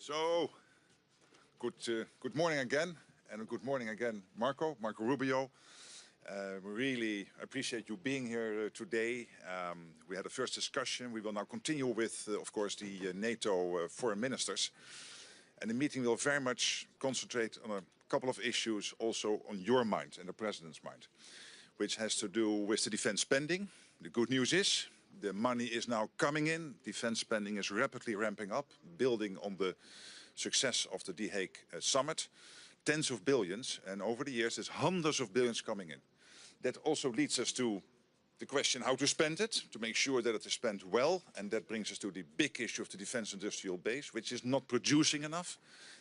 So, good morning again, and good morning again, Marco Rubio. We really appreciate you being here today. We had a first discussion. We will now continue with, of course, the NATO foreign ministers. And the meeting will very much concentrate on a couple of issues also on your mind and the President's mind, which has to do with the defense spending. The good news is the money is now coming in. Defense spending is rapidly ramping up, building on the success of the The Hague summit. Tens of billions, and over the years there's hundreds of billions coming in. That also leads us to the question how to spend it, to make sure that it is spent well. And that brings us to the big issue of the defense industrial base, which is not producing enough.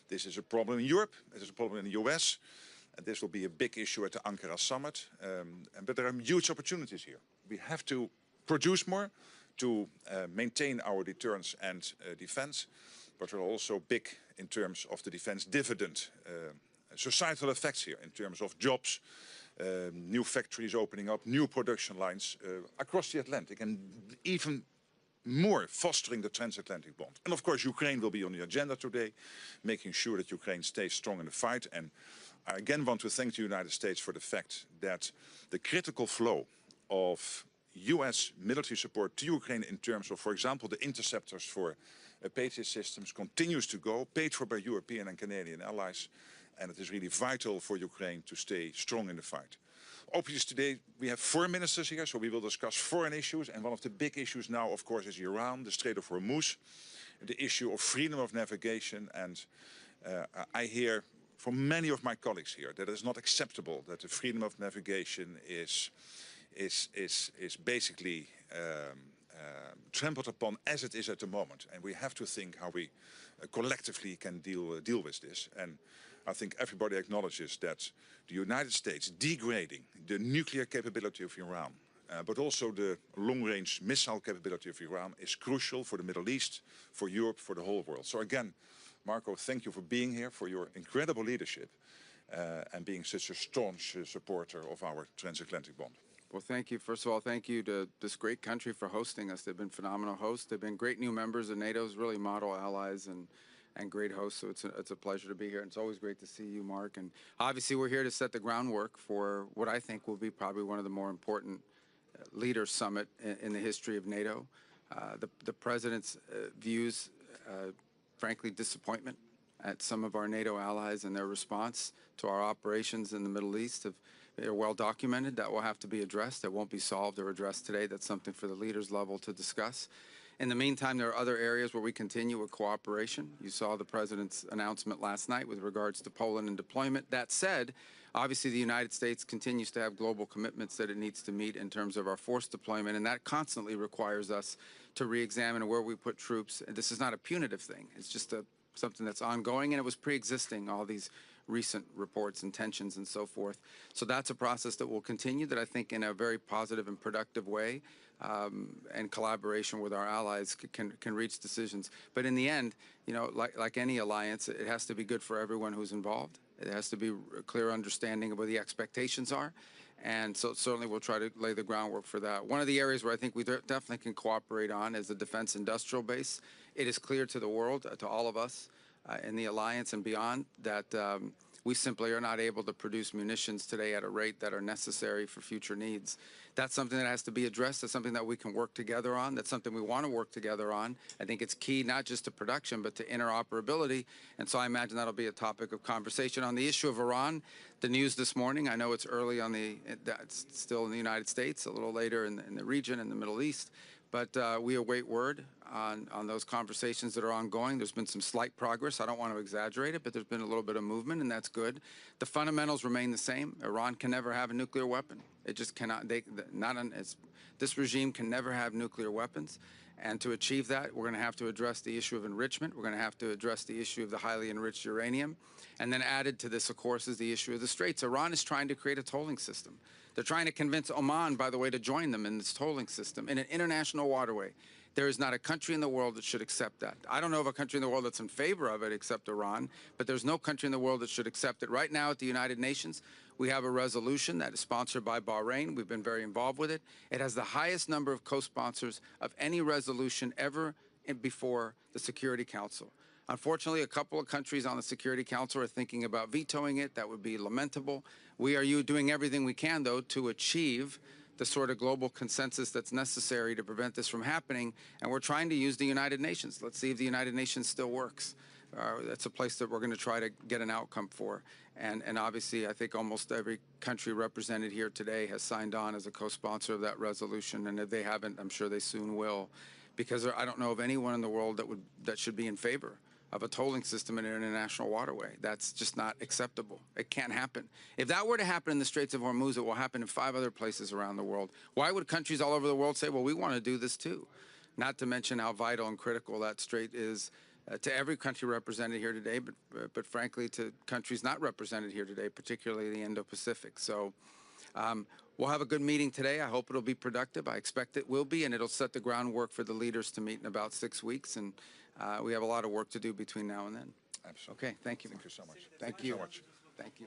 This is a problem in Europe, it is a problem in the US, and this will be a big issue at the Ankara summit. But there are huge opportunities here. We have to produce more to maintain our deterrence and defense, but there are also big in terms of the defense dividend, societal effects here in terms of jobs, new factories opening up, new production lines across the Atlantic, and even more fostering the transatlantic bond. And of course, Ukraine will be on the agenda today, making sure that Ukraine stays strong in the fight. And I again want to thank the United States for the fact that the critical flow of US military support to Ukraine in terms of, for example, the interceptors for Patriot systems continues to go, paid for by European and Canadian allies. And it is really vital for Ukraine to stay strong in the fight. Obviously today we have foreign ministers here, so we will discuss foreign issues. And one of the big issues now, of course, is Iran, the Strait of Hormuz, the issue of freedom of navigation. And I hear from many of my colleagues here that it is not acceptable that the freedom of navigation is basically trampled upon as it is at the moment. And we have to think how we collectively can deal with this. And I think everybody acknowledges that the United States degrading the nuclear capability of Iran, but also the long-range missile capability of Iran is crucial for the Middle East, for Europe, for the whole world. So again, Marco, thank you for being here, for your incredible leadership, and being such a staunch supporter of our transatlantic bond. Well, thank you. First of all, thank you to this great country for hosting us. They've been phenomenal hosts. They've been great new members of NATO's, really model allies and great hosts. So it's a pleasure to be here. And it's always great to see you, Mark. And obviously, we're here to set the groundwork for what I think will be probably one of the more important leaders summit in the history of NATO. The President's views, frankly, disappointment at some of our NATO allies and their response to our operations in the Middle East they're well documented. That will have to be addressed. That won't be solved or addressed today. That's something for the leaders level to discuss. In the meantime, there are other areas where we continue with cooperation. You saw the President's announcement last night with regards to Poland and deployment. That said, obviously the United States continues to have global commitments that it needs to meet in terms of our force deployment, and that constantly requires us to re-examine where we put troops. And this is not a punitive thing. It's just something that's ongoing, and it was pre-existing, all these recent reports and tensions and so forth. So that's a process that will continue, that I think in a very positive and productive way, and collaboration with our allies can reach decisions. But in the end, you know, like any alliance, it has to be good for everyone who's involved. It has to be a clear understanding of what the expectations are. And so certainly we'll try to lay the groundwork for that. One of the areas where I think we definitely can cooperate on is the defense industrial base. It is clear to the world, to all of us, in the alliance and beyond, that we simply are not able to produce munitions today at a rate that are necessary for future needs. That's something that has to be addressed. That's something that we can work together on. That's something we want to work together on. I think it's key not just to production, but to interoperability. And so I imagine that'll be a topic of conversation. On the issue of Iran, the news this morning, I know it's early on it's still in the United States, a little later in the region, in the Middle East. But we await word on those conversations that are ongoing. There's been some slight progress. I don't want to exaggerate it, but there's been a little bit of movement, and that's good. The fundamentals remain the same. Iran can never have a nuclear weapon. It just cannot. This regime can never have nuclear weapons. And to achieve that, we're going to have to address the issue of enrichment. We're going to have to address the issue of the highly enriched uranium. And then added to this, of course, is the issue of the Straits. Iran is trying to create a tolling system. They're trying to convince Oman, by the way, to join them in this tolling system in an international waterway. There is not a country in the world that should accept that. I don't know of a country in the world that's in favor of it except Iran, but there's no country in the world that should accept it. Right now at the United Nations, we have a resolution that is sponsored by Bahrain. We've been very involved with it. It has the highest number of co-sponsors of any resolution ever before the Security Council. Unfortunately, a couple of countries on the Security Council are thinking about vetoing it. That would be lamentable. We are doing everything we can, though, to achieve the sort of global consensus that's necessary to prevent this from happening, and we're trying to use the United Nations. Let's see if the United Nations still works. That's a place that we're going to try to get an outcome for. And obviously, I think almost every country represented here today has signed on as a co-sponsor of that resolution, and if they haven't, I'm sure they soon will, because I don't know of anyone in the world that should be in favor of a tolling system in an international waterway. That's just not acceptable. It can't happen. If that were to happen in the Straits of Hormuz, it will happen in 5 other places around the world. Why would countries all over the world say, well, we want to do this too? Not to mention how vital and critical that strait is to every country represented here today, but frankly to countries not represented here today, particularly the Indo-Pacific. So we'll have a good meeting today. I hope it'll be productive. I expect it will be, and it'll set the groundwork for the leaders to meet in about 6 weeks. And we have a lot of work to do between now and then. Absolutely. Okay, thank you. Thank you so much. Thank you. So much. Thank you.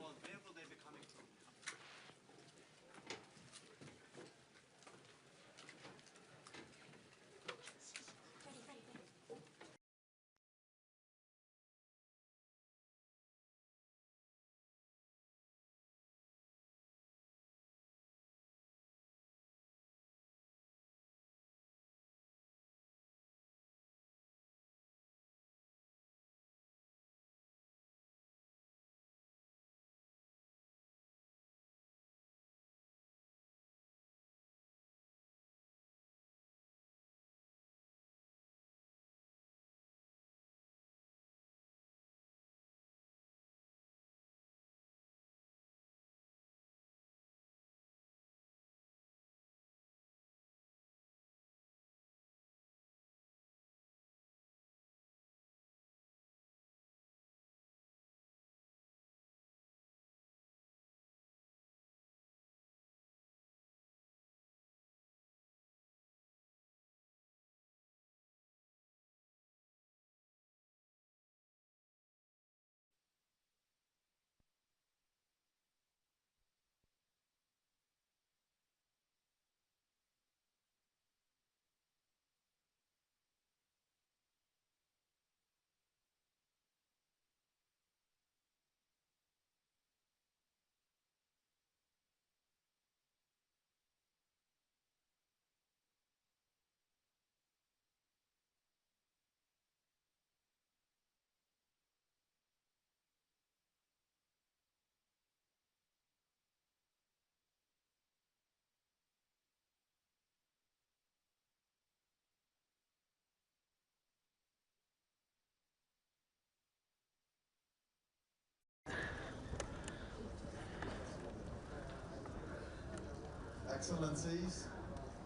Excellencies,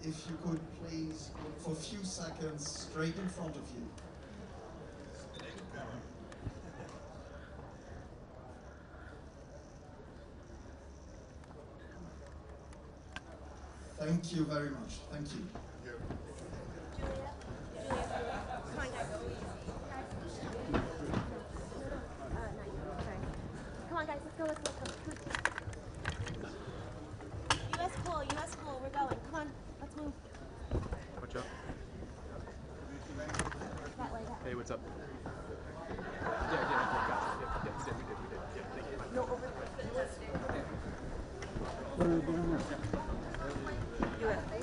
if you could please look for a few seconds straight in front of you. Thank you very much. Thank you. Come on, guys, let's go, let's go. US cool, we're going. Come on, let's move. What's up? That way, Hey, what's up? Yeah, gotcha. Yeah, we did. Yeah, thank you. No, over there. USA.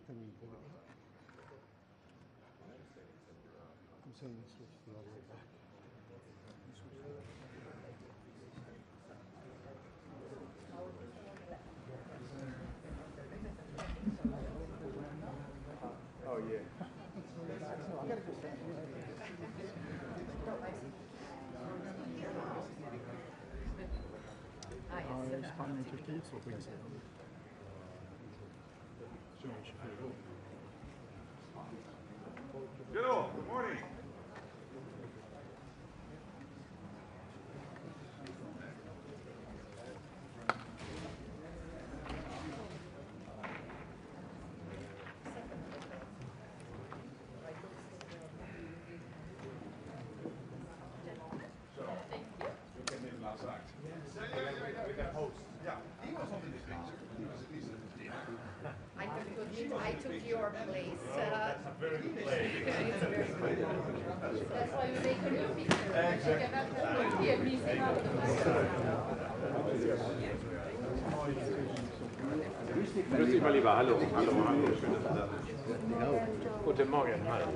saying we switch the other way back. Oh, yeah. Spanje en Turkije så på insidan. Hello, good morning. I took your place. That's why we make a new picture. Grüß dich mal lieber, hallo, hallo, hallo, schön, dass du da bist. Guten Morgen, hallo.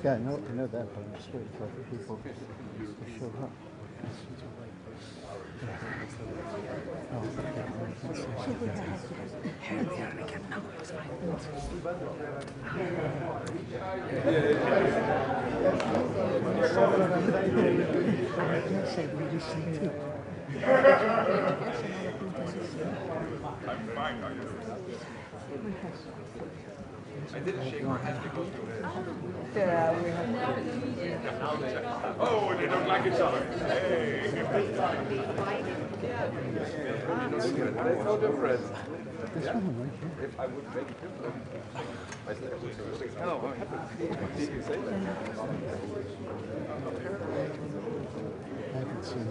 Yeah, I know that, but I'm just waiting for other people to show up. I'm fine, how are you? I didn't shake my hand because you Yeah, we have. oh, they don't like each other. Hey. There's no difference. This one right here. If I would make it different, I said, oh, what happened? Did you say that? I haven't seen it.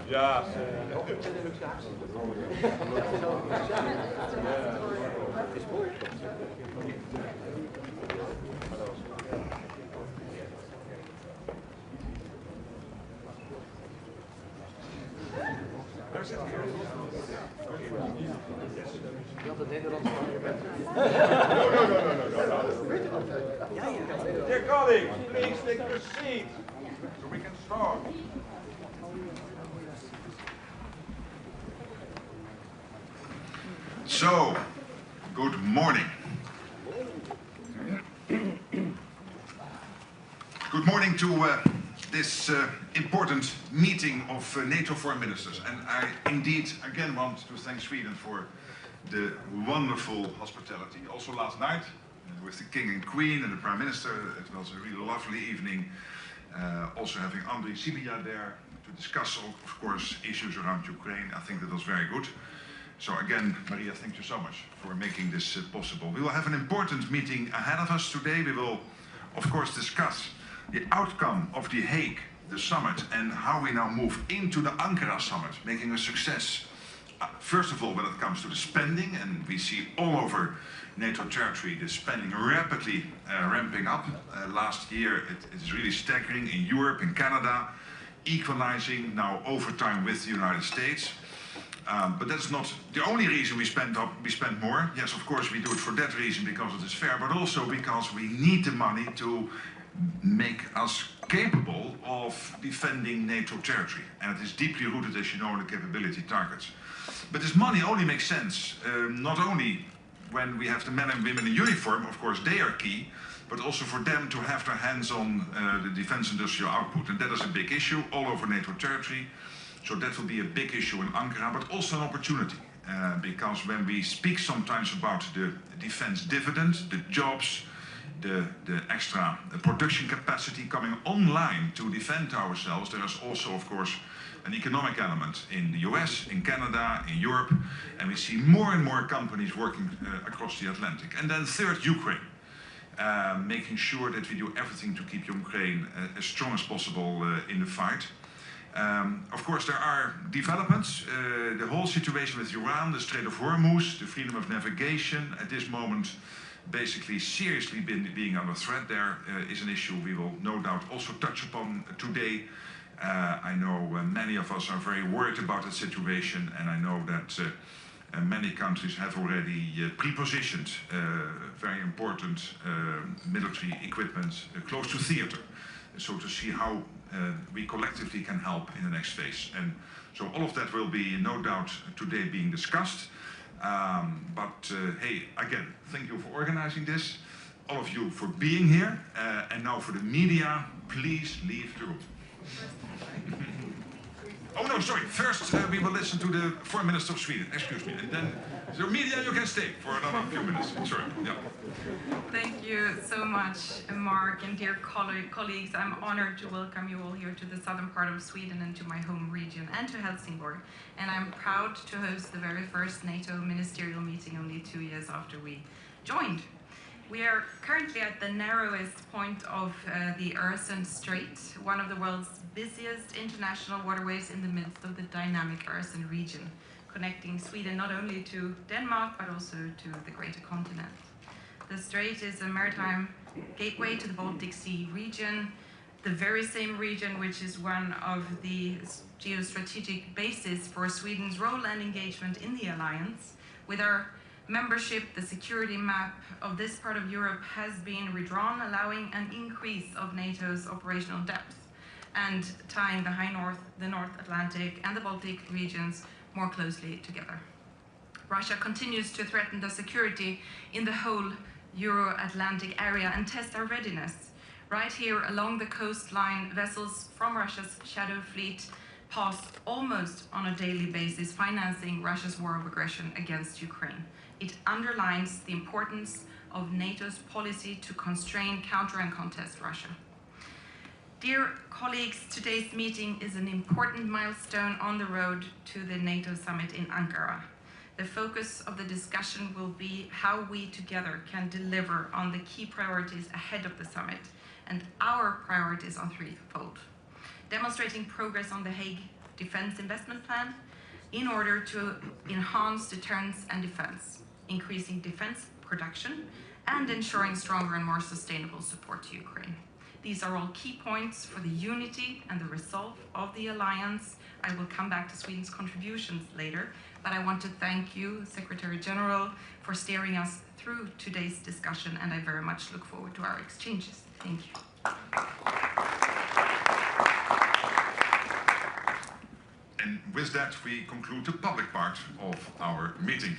Ja. Dear colleagues, please take your seat so we can start. So, good morning. Good morning to this important meeting of NATO foreign ministers. And I indeed again want to thank Sweden for the wonderful hospitality. Also last night with the King and Queen and the Prime Minister, it was a really lovely evening. Also having Andriy Sybiha there to discuss, of course, issues around Ukraine. I think that was very good. So again, Maria, thank you so much for making this possible. We will have an important meeting ahead of us today. We will, of course, discuss the outcome of The Hague, the summit, and how we now move into the Ankara summit, making a success. First of all, when it comes to the spending, and we see all over NATO territory the spending rapidly ramping up. Last year, it's really staggering in Europe, in Canada, equalizing now over time with the United States. But that's not the only reason we spend more. Yes, of course, we do it for that reason because it is fair, but also because we need the money to make us capable of defending NATO territory. And it is deeply rooted, as you know, in the capability targets. But this money only makes sense not only when we have the men and women in uniform, of course they are key, but also for them to have their hands on the defense industrial output. And that is a big issue all over NATO territory. So that will be a big issue in Ankara, but also an opportunity. Because when we speak sometimes about the defense dividend, the jobs, the extra production capacity coming online to defend ourselves, there is also, of course, an economic element in the US, in Canada, in Europe, and we see more and more companies working across the Atlantic. And then third, Ukraine. Making sure that we do everything to keep Ukraine as strong as possible in the fight. Of course, there are developments. The whole situation with Iran, the Strait of Hormuz, the freedom of navigation at this moment basically seriously being under threat there is an issue we will no doubt also touch upon today. I know many of us are very worried about the situation, and I know that many countries have already pre-positioned very important military equipment close to theater, so to see how we collectively can help in the next phase. And so all of that will be no doubt today being discussed. Hey, again, thank you for organizing this, all of you for being here, and now for the media, please leave the room. Oh no, sorry. First, we will listen to the Foreign Minister of Sweden. Excuse me. And then, the media, you can stay for another few minutes. Sorry. Yeah. Thank you so much, Mark, and dear colleagues. I'm honored to welcome you all here to the southern part of Sweden and to my home region and to Helsingborg. And I'm proud to host the very first NATO ministerial meeting only 2 years after we joined. We are currently at the narrowest point of the Øresund Strait, one of the world's busiest international waterways in the midst of the dynamic Øresund region, connecting Sweden not only to Denmark but also to the greater continent. The strait is a maritime gateway to the Baltic Sea region, the very same region which is one of the geostrategic bases for Sweden's role and engagement in the alliance. With our membership, the security map of this part of Europe has been redrawn, allowing an increase of NATO's operational depth and tying the North Atlantic and the Baltic regions more closely together. Russia continues to threaten the security in the whole Euro-Atlantic area and test our readiness. Right here along the coastline, vessels from Russia's shadow fleet pass almost on a daily basis, financing Russia's war of aggression against Ukraine. It underlines the importance of NATO's policy to constrain, counter, and contest Russia. Dear colleagues, today's meeting is an important milestone on the road to the NATO summit in Ankara. The focus of the discussion will be how we together can deliver on the key priorities ahead of the summit, and our priorities are threefold. Demonstrating progress on the Hague Defence Investment Plan in order to enhance deterrence and defence, increasing defence production, and ensuring stronger and more sustainable support to Ukraine. These are all key points for the unity and the resolve of the alliance. I will come back to Sweden's contributions later, but I want to thank you, Secretary General, for steering us through today's discussion, and I very much look forward to our exchanges. Thank you. And with that, we conclude the public part of our meeting.